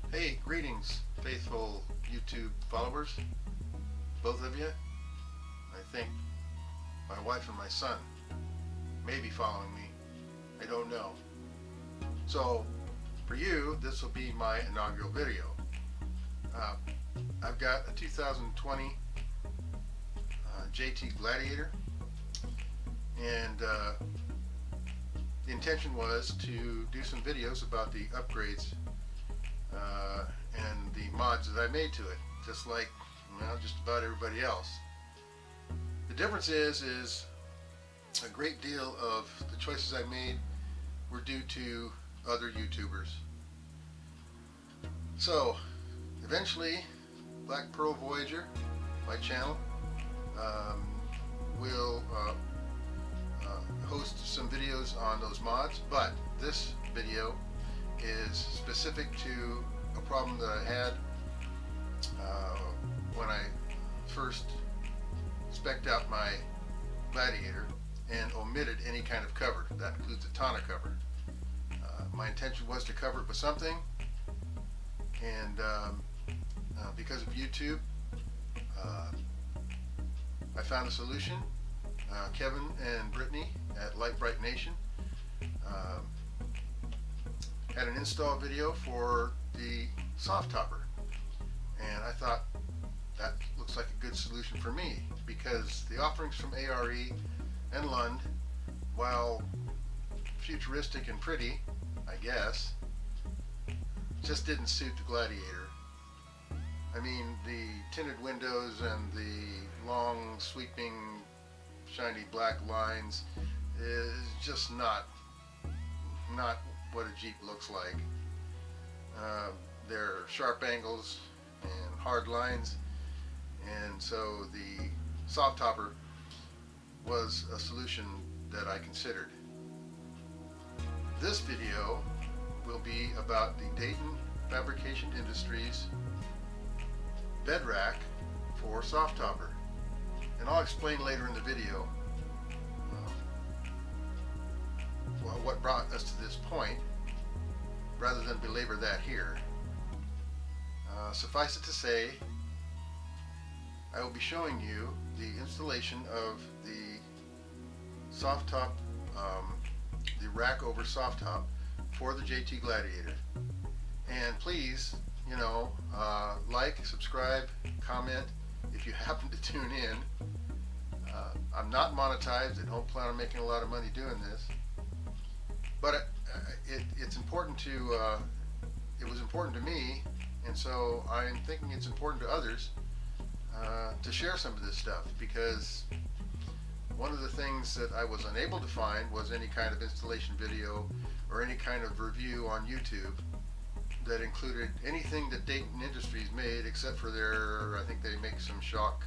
Hey, greetings, faithful YouTube followers, both of you. I think my wife and my son may be following me. I don't know. So, for you, this will be my inaugural video. I've got a 2020 Jeep Gladiator, and the intention was to do some videos about the upgrades and the mods that I made to it, just like just about everybody else. The difference is a great deal of the choices I made were due to other YouTubers. So eventually Black Pearl Voyager, my channel, will host some videos on those mods, but this video is specific to a problem that I had when I first spec'd out my Gladiator and omitted any kind of cover. That includes a tonneau cover. My intention was to cover it with something, and because of YouTube, I found a solution. Kevin and Brittany at Light Bright Nation had an install video for the Softopper, and I thought that looks like a good solution for me, because the offerings from ARE and Lund, while futuristic and pretty, I guess, just didn't suit the Gladiator. I mean, the tinted windows and the long sweeping shiny black lines is just not what a Jeep looks like. There are sharp angles and hard lines, and so the Softopper was a solution that I considered. This video will be about the Datin Fabrication Industries bed rack for Softopper, and I'll explain later in the video what brought us to this point, rather than belabor that here. Suffice it to say, I will be showing you the installation of the soft top, the rack over soft top for the JT Gladiator. And please, like, subscribe, comment if you happen to tune in. I'm not monetized. I don't plan on making a lot of money doing this, but it's important to. It was important to me, and so I'm thinking it's important to others to share some of this stuff, because one of the things that I was unable to find was any kind of installation video or any kind of review on YouTube that included anything that Datin Industries made, except for I think they make some shock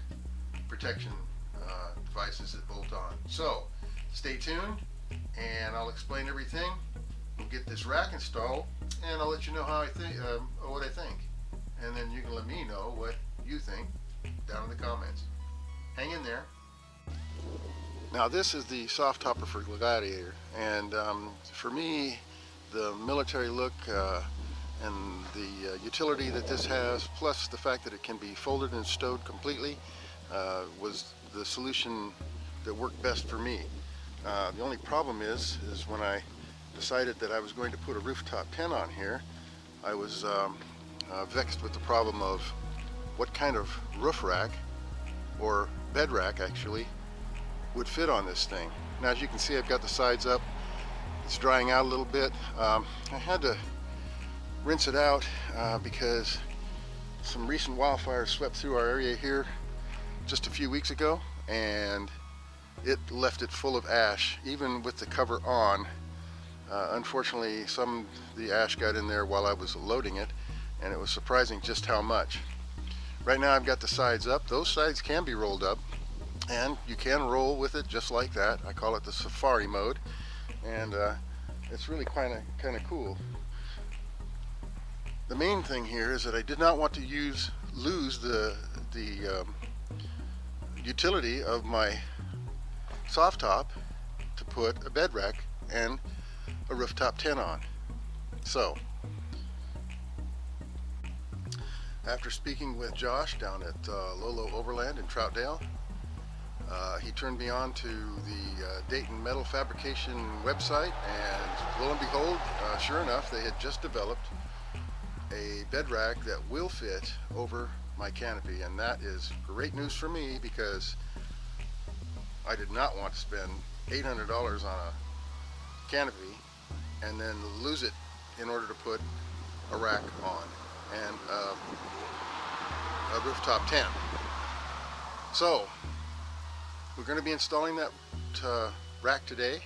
protection devices that bolt on. So stay tuned, and I'll explain everything. We'll get this rack installed, and I'll let you know how I think, what I think, and then you can let me know what you think down in the comments. Hang in there. Now, this is the Softopper for Gladiator, and for me, the military look and the utility that this has, plus the fact that it can be folded and stowed completely, was the solution that worked best for me. The only problem is when I decided that I was going to put a rooftop tent on here, I was vexed with the problem of what kind of roof rack, or bed rack actually, would fit on this thing. Now, as you can see, I've got the sides up. It's drying out a little bit. I had to rinse it out because some recent wildfires swept through our area here just a few weeks ago, and it left it full of ash, even with the cover on. Unfortunately, some of the ash got in there while I was loading it, and it was surprising just how much. Right now I've got the sides up. Those sides can be rolled up, and you can roll with it just like that. I call it the safari mode, and it's really kind of cool. The main thing here is that I did not want to lose the utility of my soft top to put a bed rack and a rooftop tent on. So After speaking with Josh down at Lolo Overland in Troutdale, he turned me on to the Datin Metal Fabrication website, and lo and behold, sure enough, they had just developed a bed rack that will fit over my canopy, and that is great news for me because I did not want to spend $800 on a canopy and then lose it in order to put a rack on and a rooftop tent. So we're going to be installing that rack today,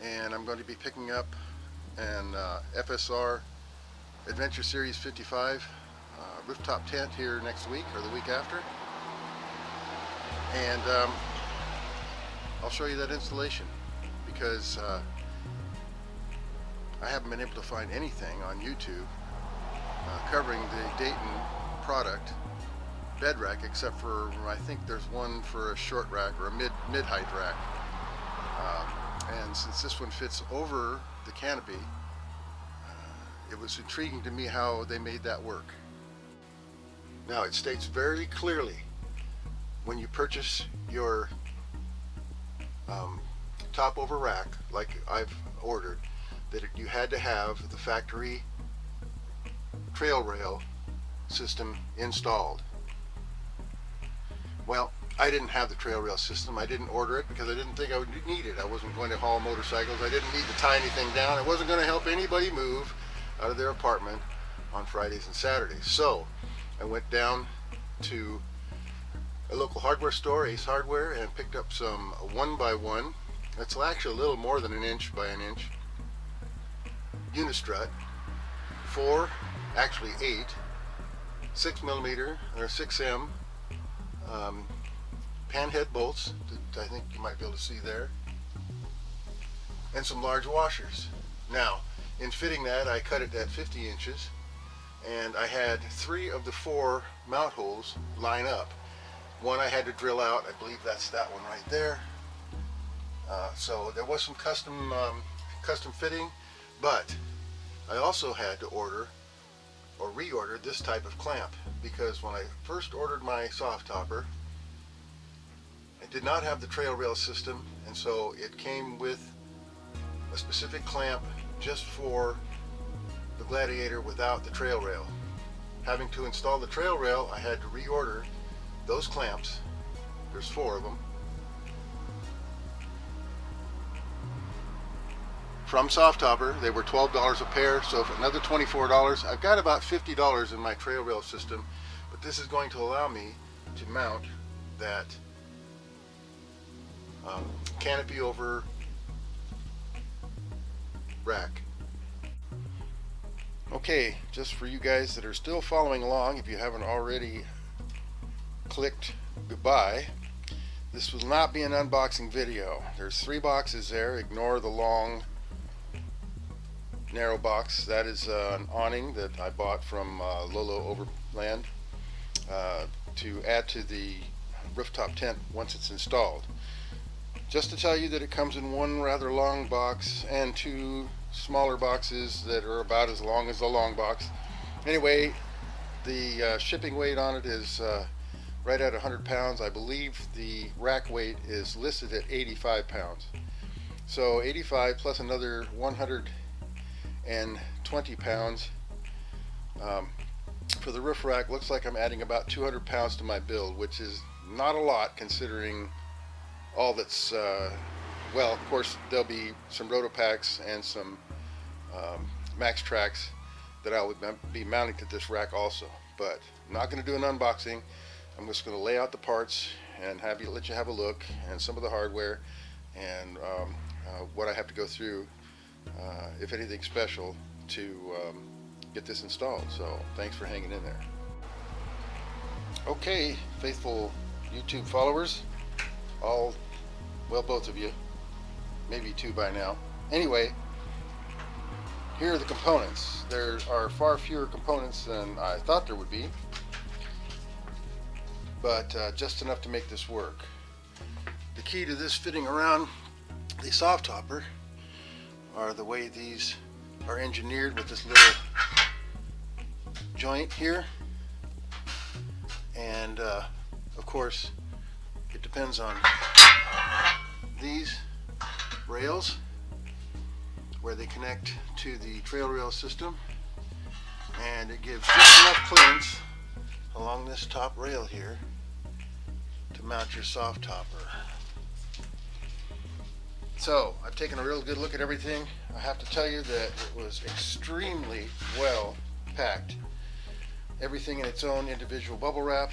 and I'm going to be picking up an FSR Adventure Series 55 rooftop tent here next week or the week after, and I'll show you that installation because I haven't been able to find anything on YouTube covering the Datin product bed rack, except for I think there's one for a short rack or a mid-height rack, and since this one fits over the canopy, it was intriguing to me how they made that work. Now it states very clearly when you purchase your top over rack like I've ordered that you had to have the factory trail rail system installed. Well, I didn't have the trail rail system. I didn't order it because I didn't think I would need it. I wasn't going to haul motorcycles. I didn't need to tie anything down. I wasn't going to help anybody move out of their apartment on Fridays and Saturdays. So I went down to a local hardware store, Ace Hardware, and picked up some 1x1. It's actually a little more than an inch by an inch unistrut, 4, actually 8, 6mm or 6M panhead bolts that I think you might be able to see there, and some large washers. Now, in fitting that, I cut it at 50 inches, and I had 3 of the 4 mount holes line up. One I had to drill out. I believe that's that one right there. So there was some custom fitting, but I also had to order or reorder this type of clamp because when I first ordered my Softopper, it did not have the trail rail system, and so it came with a specific clamp just for the Gladiator without the trail rail. Having to install the trail rail, I had to reorder those clamps. There's 4 of them from Softopper. They were $12 a pair, so for another $24, I've got about $50 in my trail rail system, but this is going to allow me to mount that canopy over rack. Okay, just for you guys that are still following along, if you haven't already clicked goodbye, this will not be an unboxing video. There's 3 boxes there. Ignore the long narrow box. That is an awning that I bought from Lolo Overland to add to the rooftop tent once it's installed. Just to tell you that it comes in 1 rather long box and 2 smaller boxes that are about as long as the long box. Anyway, the shipping weight on it is right at 100 pounds. I believe the rack weight is listed at 85 pounds. So 85 plus another 120 pounds for the roof rack. Looks like I'm adding about 200 pounds to my build, which is not a lot considering all that's well, of course there'll be some Rotopacks and some Max Tracks that I would be mounting to this rack also, but I'm not going to do an unboxing. I'm just going to lay out the parts and let you have a look, and some of the hardware, and what I have to go through, if anything special, to get this installed. So thanks for hanging in there. Okay, faithful YouTube followers, both of you, maybe 2 by now. Anyway, here are the components. There are far fewer components than I thought there would be, but just enough to make this work. The key to this fitting around the Softopper are the way these are engineered with this little joint here and of course it depends on these rails where they connect to the trail rail system, and it gives just enough clearance along this top rail here to mount your Softopper. So I've taken a real good look at everything. I have to tell you that it was extremely well packed. Everything in its own individual bubble wrap,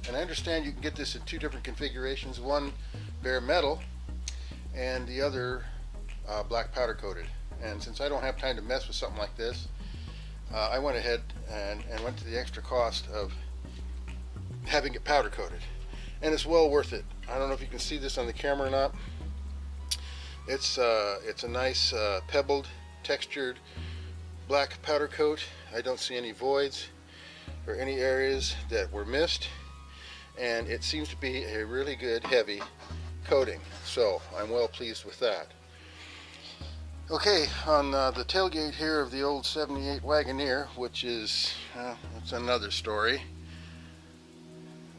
and I understand you can get this in two different configurations, one bare metal and the other black powder coated. And since I don't have time to mess with something like this, I went ahead and went to the extra cost of having it powder coated, and it's well worth it. I don't know if you can see this on the camera or not. It's a nice pebbled, textured black powder coat. I don't see any voids or any areas that were missed, and it seems to be a really good heavy coating, so I'm well pleased with that. Okay, on the tailgate here of the old 78 Wagoneer, which is, it's another story,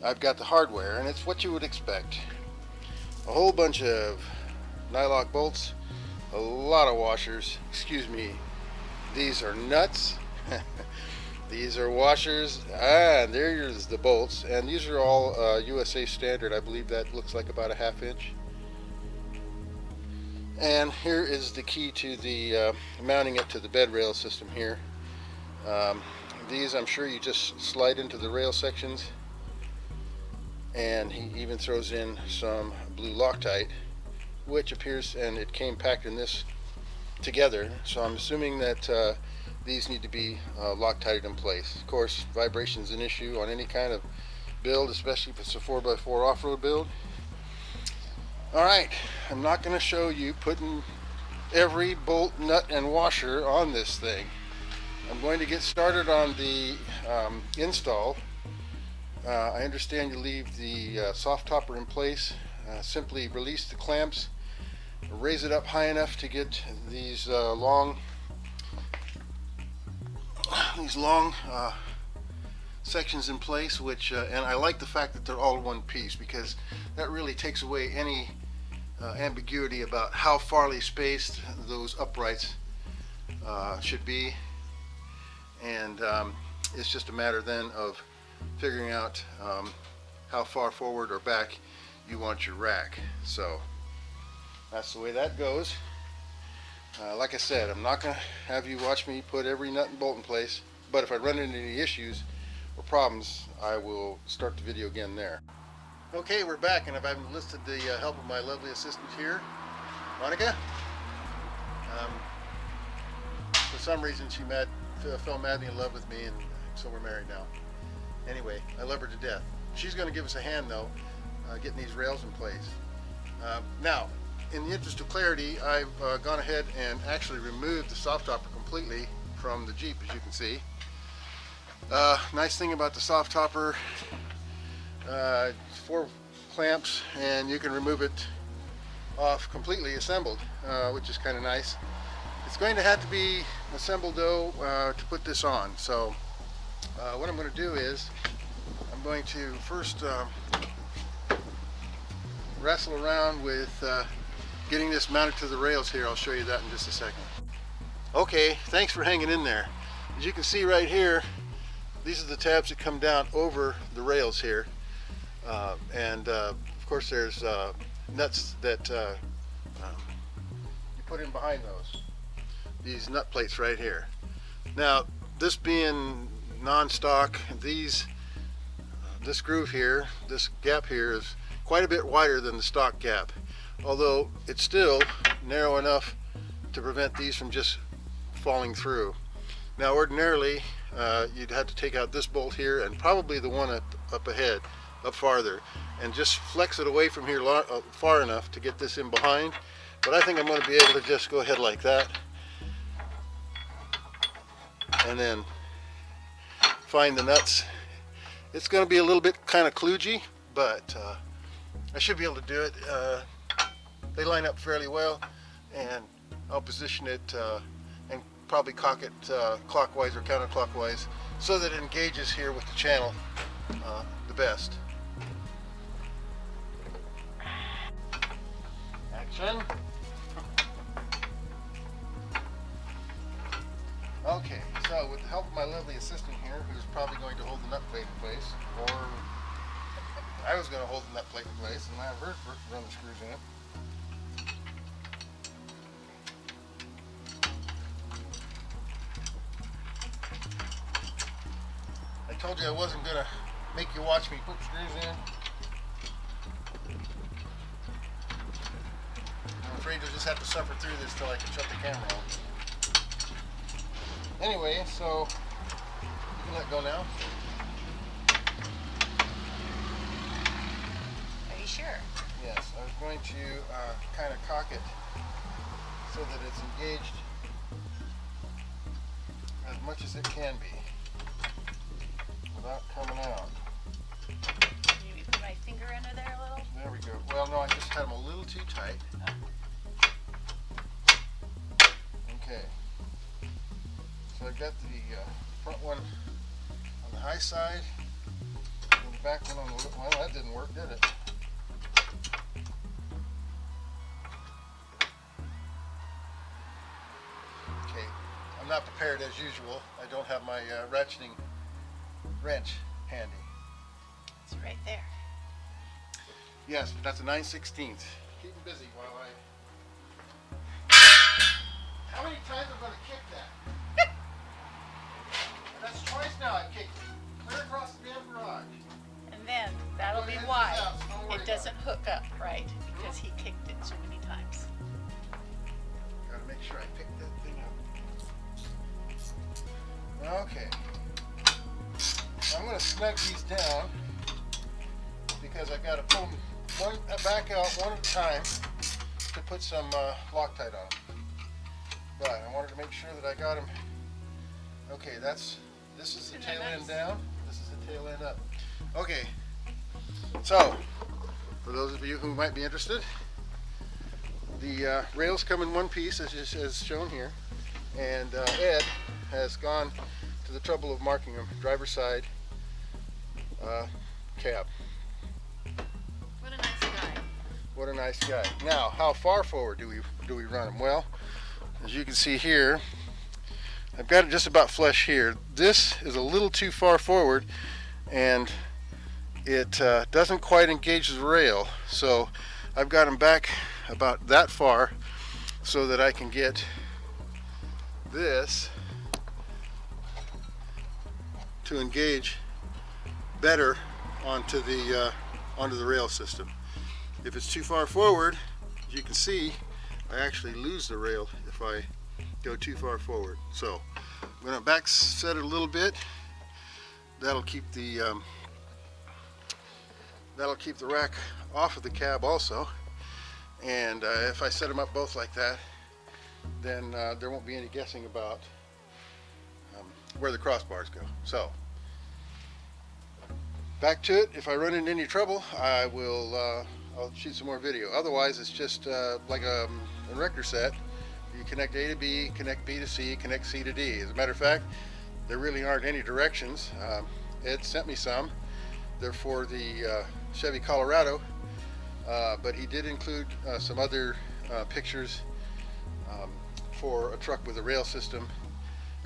I've got the hardware, and it's what you would expect. A whole bunch of nylock bolts, a lot of washers. Excuse me, these are nuts. These are washers, and there's the bolts, and these are all USA standard. I believe that looks like about a 1/2 inch. And here is the key to the mounting it to the bed rail system here. These, I'm sure you just slide into the rail sections, and he even throws in some blue Loctite, which appears, and it came packed in this together, so I'm assuming that these need to be Loctited in place. Of course, vibration is an issue on any kind of build, especially if it's a 4x4 off-road build. Alright, I'm not going to show you putting every bolt, nut, and washer on this thing. I'm going to get started on the install. I understand you leave the Softopper in place. Simply release the clamps, raise it up high enough to get these long sections in place, which and I like the fact that they're all one piece, because that really takes away any ambiguity about how farly spaced those uprights should be, and it's just a matter then of figuring out how far forward or back you want your rack. So that's the way that goes. Like I said, I'm not going to have you watch me put every nut and bolt in place, but if I run into any issues or problems, I will start the video again there. Okay, we're back, and I've enlisted the help of my lovely assistant here, Monica. For some reason she fell madly in love with me, and so we're married now. Anyway, I love her to death. She's going to give us a hand though, getting these rails in place. Now, in the interest of clarity, I've gone ahead and actually removed the Softopper completely from the Jeep, as you can see. Nice thing about the Softopper, 4 clamps, and you can remove it off completely assembled, which is kind of nice. It's going to have to be assembled though to put this on. So what I'm going to do is I'm going to first wrestle around with getting this mounted to the rails here. I'll show you that in just a second. Okay, thanks for hanging in there. As you can see right here, these are the tabs that come down over the rails here, and of course there's nuts that you put in behind those. These nut plates right here. Now, this being non-stock, this groove here, this gap here, is quite a bit wider than the stock gap, although it's still narrow enough to prevent these from just falling through. Now, ordinarily you'd have to take out this bolt here and probably the one up ahead, up farther, and just flex it away from here far enough to get this in behind. But I think I'm going to be able to just go ahead like that, and then find the nuts. It's going to be a little bit kind of kludgy, but I should be able to do it. They line up fairly well, and I'll position it and probably cock it clockwise or counterclockwise so that it engages here with the channel best. Action. Okay, so with the help of my lovely assistant here, who's probably going to hold the nut plate in place, or I was going to hold the nut plate in place and have her run the screws in it. I told you I wasn't going to make you watch me put screws in. I'm afraid you'll just have to suffer through this till I can shut the camera off. Anyway, so you can let go now. Are you sure? Yes, I was going to kind of cock it so that it's engaged as much as it can be without coming out. Maybe put my finger under there a little? There we go. Well, no, I just had them a little too tight. Okay. So I've got the front one on the high side and the back one on the, well, that didn't work, did it? Okay, I'm not prepared as usual. I don't have my ratcheting wrench handy. It's right there. Yes, but that's a 9/16. Keep them busy while I... How many times am I going to kick that? That's twice now I've kicked it. Clear across the damn garage. And then that'll be why it doesn't hook up right, because he kicked it so many times. Gotta make sure I pick that thing up. Okay. I'm gonna snug these down because I've got to pull one back out one at a time to put some Loctite on them. But I wanted to make sure that I got them. Okay, this is the tail end down. This is the tail end up. Okay. So, for those of you who might be interested, the rails come in one piece as shown here, and Ed has gone to the trouble of marking them driver's side cab. What a nice guy. What a nice guy. Now, how far forward do we run them? Well, as you can see here, I've got it just about flush here. This is a little too far forward, and it doesn't quite engage the rail. So I've got them back about that far so that I can get this to engage better onto the rail system. If it's too far forward, as you can see, I actually lose the rail if I go too far forward. So I'm going to back set it a little bit. That'll keep the rack off of the cab also. And if I set them up both like that, then there won't be any guessing about where the crossbars go. So back to it. If I run into any trouble, I will I'll shoot some more video. Otherwise, it's just like a rector set. You connect A to B, connect B to C, connect C to D. As a matter of fact, there really aren't any directions. Ed sent me some. They're for the Chevy Colorado, but he did include some other pictures for a truck with a rail system.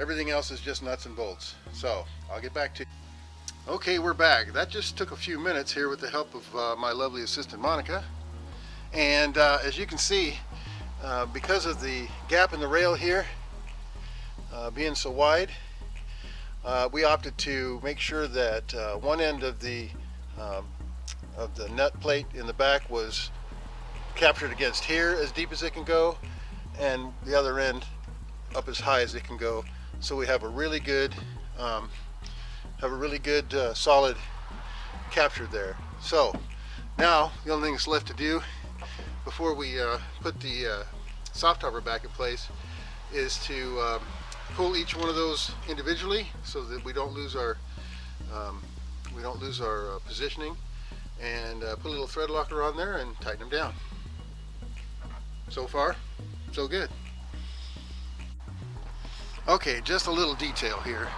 Everything else is just nuts and bolts. So I'll get back to you. Okay, we're back. That just took a few minutes here with the help of my lovely assistant Monica. And as you can see, because of the gap in the rail here being so wide, we opted to make sure that one end of the nut plate in the back was captured against here as deep as it can go, and the other end up as high as it can go, so we have a really good solid capture there. So now the only thing that's left to do before we put the Softopper back in place is to pull each one of those individually so that we don't lose our positioning, and put a little thread locker on there and tighten them down. So far, so good. Okay, just a little detail here.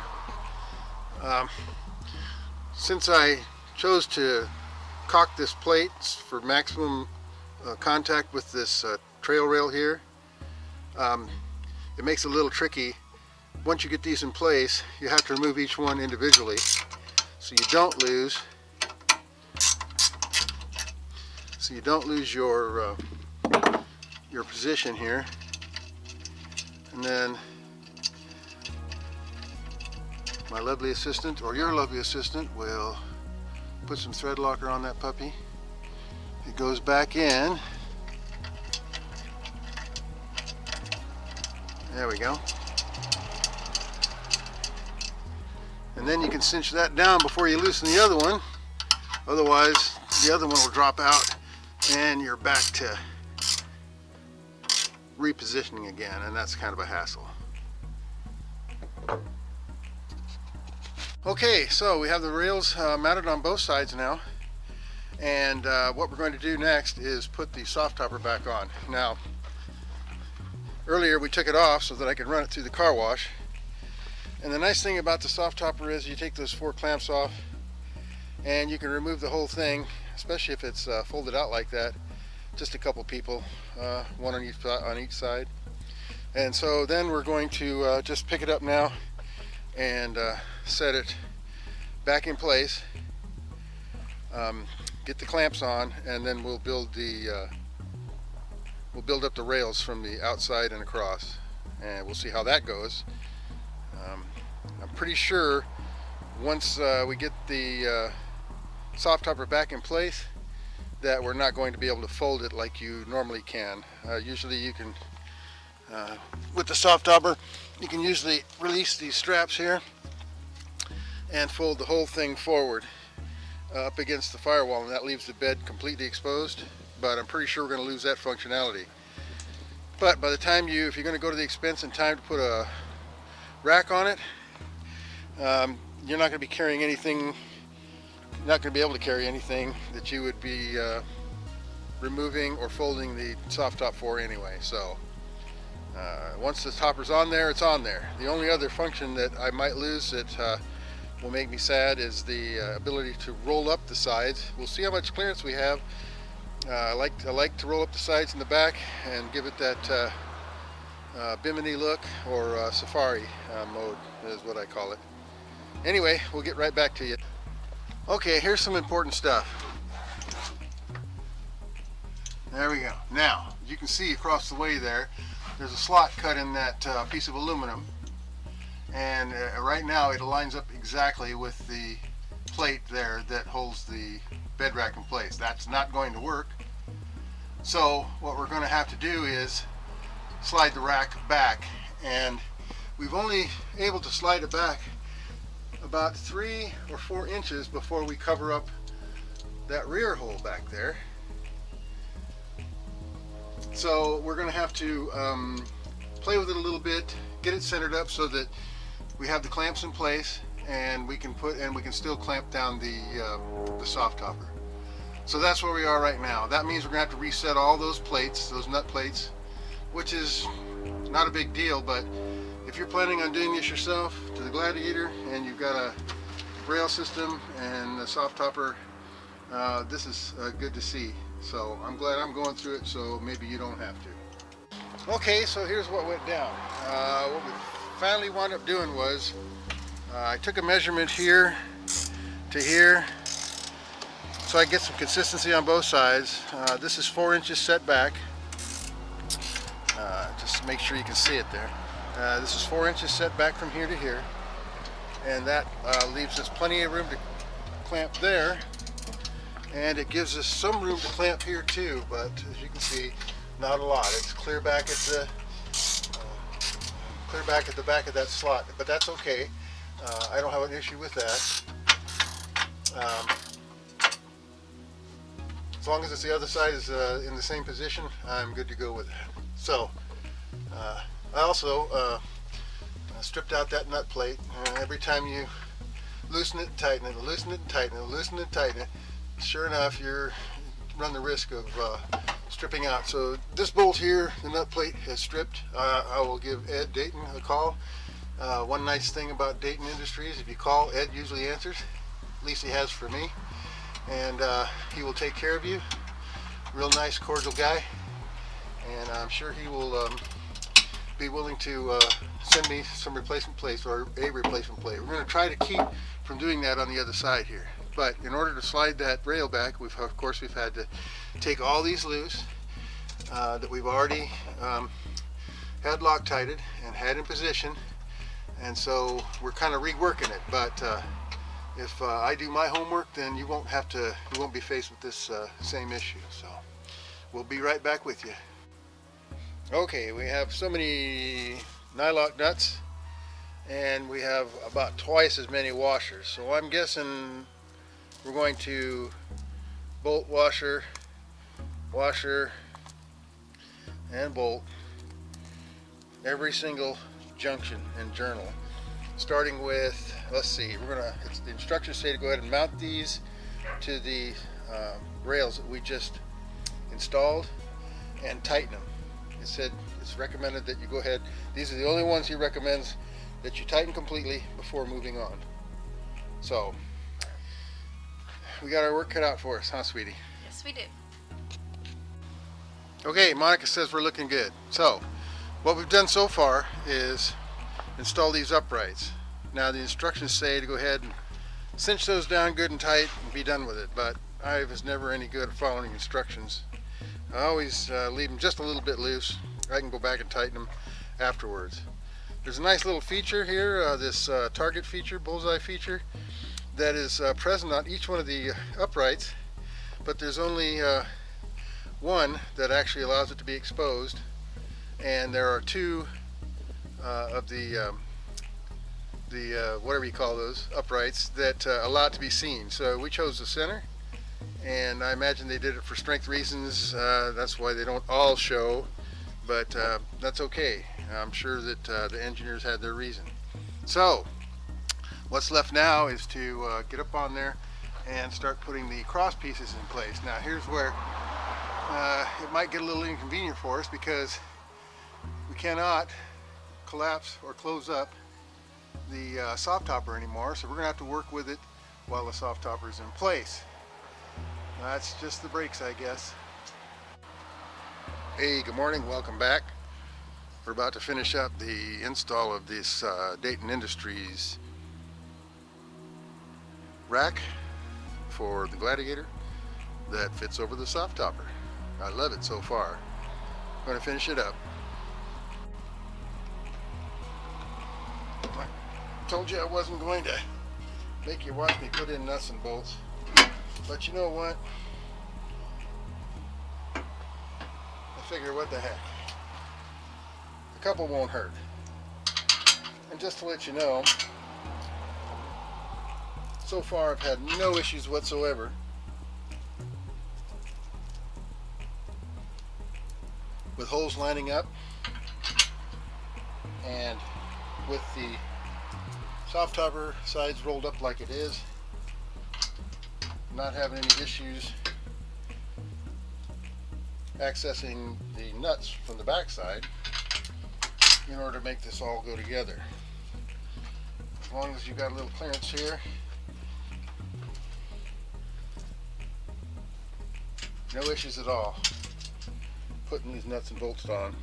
Since I chose to caulk this plate for maximum contact with this trail rail here. It makes it a little tricky. Once you get these in place, you have to remove each one individually so you don't lose your position here. And then my lovely assistant, or your lovely assistant, will put some thread locker on that puppy. It goes back in. There we go. And then you can cinch that down before you loosen the other one. Otherwise, the other one will drop out and you're back to repositioning again, and that's kind of a hassle. Okay, so we have the rails mounted on both sides now, and what we're going to do next is put the Softopper back on. Now, earlier we took it off so that I could run it through the car wash, and the nice thing about the Softopper is you take those 4 clamps off and you can remove the whole thing, especially if it's folded out like that. Just a couple people, one on each side. And so then we're going to just pick it up now and set it back in place, get the clamps on, and then we'll build up the rails from the outside and across, and we'll see how that goes. I'm pretty sure once we get the Softopper back in place that we're not going to be able to fold it like you normally can. Usually you can, with the Softopper, you can usually release these straps here and fold the whole thing forward up against the firewall, and that leaves the bed completely exposed, but I'm pretty sure we're going to lose that functionality. But by the time if you're going to go to the expense and time to put a rack on it, you're not going to be carrying anything, not going to be able to carry anything that you would be removing or folding the soft top for anyway. So once the topper's on there, it's on there. The only other function that I might lose that will make me sad is the ability to roll up the sides. We'll see how much clearance we have. I like to roll up the sides in the back and give it that Bimini look, or safari mode is what I call it. Anyway, we'll get right back to you. Okay, here's some important stuff. There we go. Now, you can see across the way there's a slot cut in that piece of aluminum, and right now it lines up exactly with the plate there that holds the bed rack in place. That's not going to work. So what we're going to have to do is slide the rack back, and we've only able to slide it back about 3 or 4 inches before we cover up that rear hole back there. So we're going to have to play with it a little bit, get it centered up so that we have the clamps in place, and we can still clamp down the Softopper. So that's where we are right now. That means we're going to have to reset all those plates, those nut plates, which is not a big deal, but if you're planning on doing this yourself to the Gladiator and you've got a rail system and a Softopper, this is good to see. So I'm glad I'm going through it, so maybe you don't have to. Okay, so here's what went down. What we finally wound up doing was I took a measurement here to here so I get some consistency on both sides. This is 4 inches set back. Just make sure you can see it there. This is 4 inches set back from here to here, and that leaves us plenty of room to clamp there, and it gives us some room to clamp here too, but as you can see, not a lot. It's clear back at the back of that slot, but that's okay. I don't have an issue with that. As long as it's the other side is in the same position, I'm good to go with that. So I also stripped out that nut plate. Every time you loosen it and tighten it, loosen it and tighten it, loosen it and tighten it, sure enough you run the risk of stripping out. So this bolt here, the nut plate has stripped. I will give Ed Datin a call. One nice thing about Datin Industries, if you call, Ed usually answers. At least he has for me. and he will take care of you. Real nice, cordial guy, and I'm sure he will be willing to send me some replacement plates, or a replacement plate. We're going to try to keep from doing that on the other side here, but in order to slide that rail back, we've had to take all these loose that we've already had Loctited and had in position, and so we're kind of reworking it. But if I do my homework, then you won't be faced with this same issue. So we'll be right back with you. Okay, we have so many nylock nuts, and we have about twice as many washers. So I'm guessing we're going to bolt, washer, and bolt every single junction and journal, starting with, let's see, the instructions say to go ahead and mount these to the rails that we just installed and tighten them. It said it's recommended that you go ahead, these are the only ones he recommends that you tighten completely before moving on. So we got our work cut out for us, huh, sweetie? Yes, we do. Okay, Monica says we're looking good. So what we've done so far is install these uprights. Now the instructions say to go ahead and cinch those down good and tight and be done with it, but I was never any good at following instructions. I always leave them just a little bit loose. I can go back and tighten them afterwards. There's a nice little feature here, this target feature, bullseye feature, that is present on each one of the uprights, but there's only one that actually allows it to be exposed, and there are two of the whatever you call those uprights that allow it to be seen. So we chose the center, and I imagine they did it for strength reasons. That's why they don't all show, but that's okay. I'm sure that the engineers had their reason. So what's left now is to get up on there and start putting the cross pieces in place. Now here's where it might get a little inconvenient for us, because we cannot collapse or close up the Softopper anymore, so we're going to have to work with it while the Softopper is in place. That's just the brakes, I guess. Hey, good morning, welcome back. We're about to finish up the install of this Datin Industries rack for the Gladiator that fits over the Softopper. I love it so far. I'm going to finish it up. I told you I wasn't going to make you watch me put in nuts and bolts, but you know what? I figure, what the heck? A couple won't hurt. And just to let you know, so far I've had no issues whatsoever with holes lining up, and with the Softopper sides rolled up like it is, not having any issues accessing the nuts from the back side in order to make this all go together. As long as you've got a little clearance here, no issues at all putting these nuts and bolts on.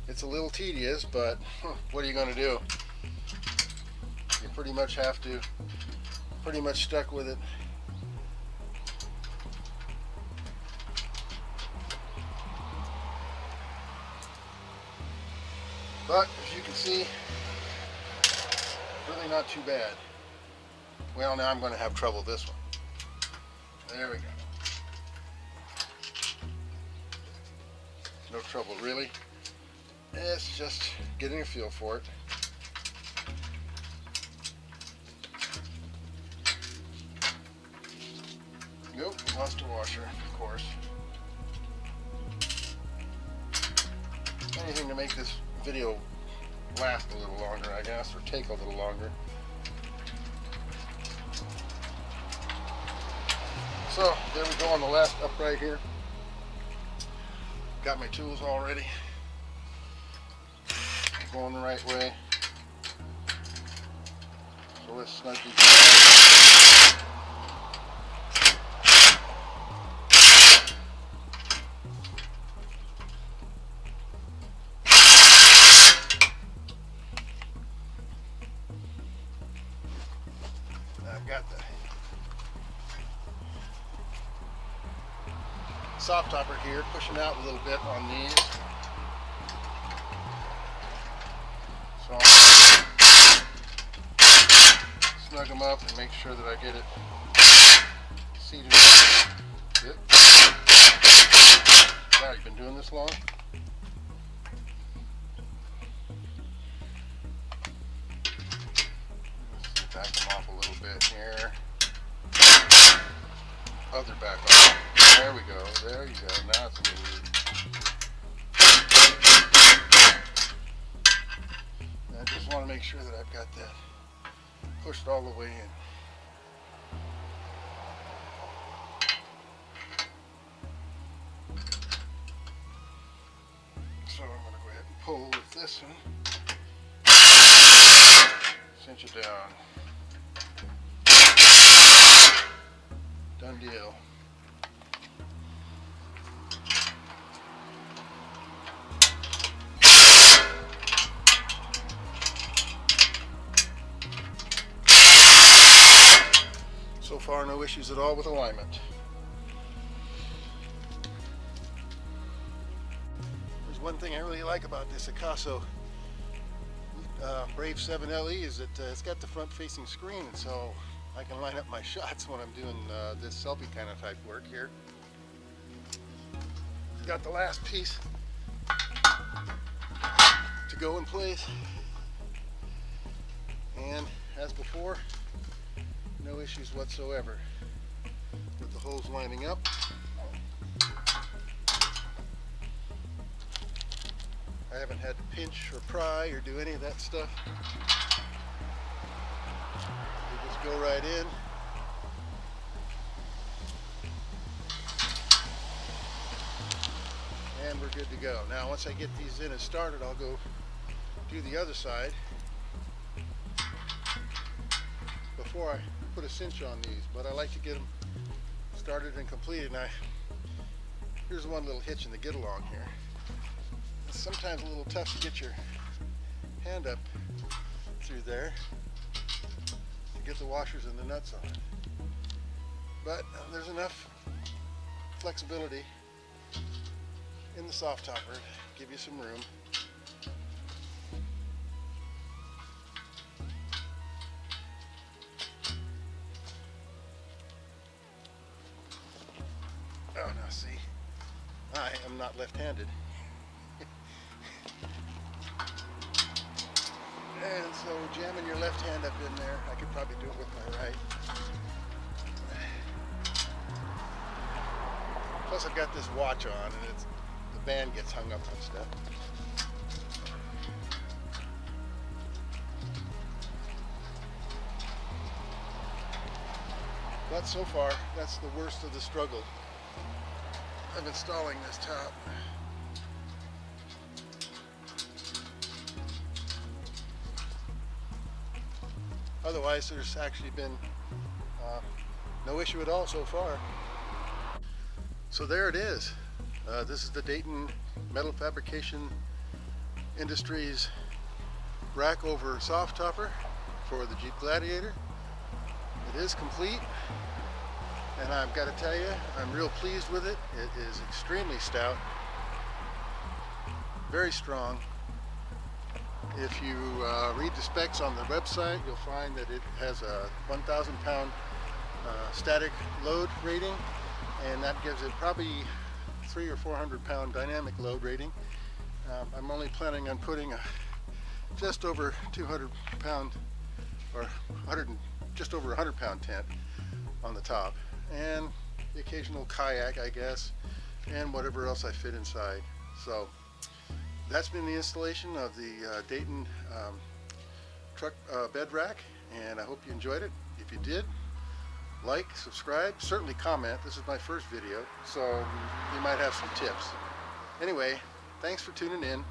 It's a little tedious, but what are you going to do? You pretty much have to, pretty much stuck with it. But as you can see, really not too bad. Well, now I'm going to have trouble with this one. There we go. No trouble really. It's just getting a feel for it. Nope, lost a washer, of course. Anything to make this video last a little longer, I guess, or take a little longer. So there we go on the last upright here. Got my tools all ready. Going the right way. So let's snug these down. I've got the Softopper here pushing out a little bit on these. So I'll snug them up and make sure that I get it seated up. Good. Wow, you've been doing this long? Let's back them off a little bit here. Other back off. There we go. There you go. Now it's a little weird. I just want to make sure that I've got that pushed all the way in. So I'm going to go ahead and pull with this one. Cinch it down. Done deal. So far, no issues at all with alignment. There's one thing I really like about this Akaso Brave 7 LE is that it's got the front-facing screen, so I can line up my shots when I'm doing this selfie kind of type work here. Got the last piece to go in place, and as before, no issues whatsoever with the holes lining up. I haven't had to pinch or pry or do any of that stuff. They just go right in. And we're good to go. Now once I get these in and started, I'll go do the other side before I put a cinch on these, but I like to get them started and completed. Now, here's one little hitch in the get along here. It's sometimes a little tough to get your hand up through there to get the washers and the nuts on. But there's enough flexibility in the Softopper to give you some room. Oh, now see, I am not left-handed. And so jamming your left hand up in there, I could probably do it with my right. Plus I've got this watch on, and the band gets hung up on stuff. But so far, that's the worst of the struggle of installing this top. Otherwise, there's actually been no issue at all so far. So there it is. This is the Datin Metal Fabrication Industries rack over Softopper for the Jeep Gladiator. It is complete, and I've got to tell you, I'm real pleased with it. It is extremely stout, very strong. If you read the specs on the website, you'll find that it has a 1,000 pound static load rating, and that gives it probably 300 or 400 pound dynamic load rating. I'm only planning on putting a just over 200 pound or just over 100 pound tent on the top, and the occasional kayak, I guess, and whatever else I fit inside. So that's been the installation of the Datin truck bed rack, and I hope you enjoyed it. If you did, like, subscribe, certainly comment. This is my first video, so you might have some tips. Anyway, thanks for tuning in.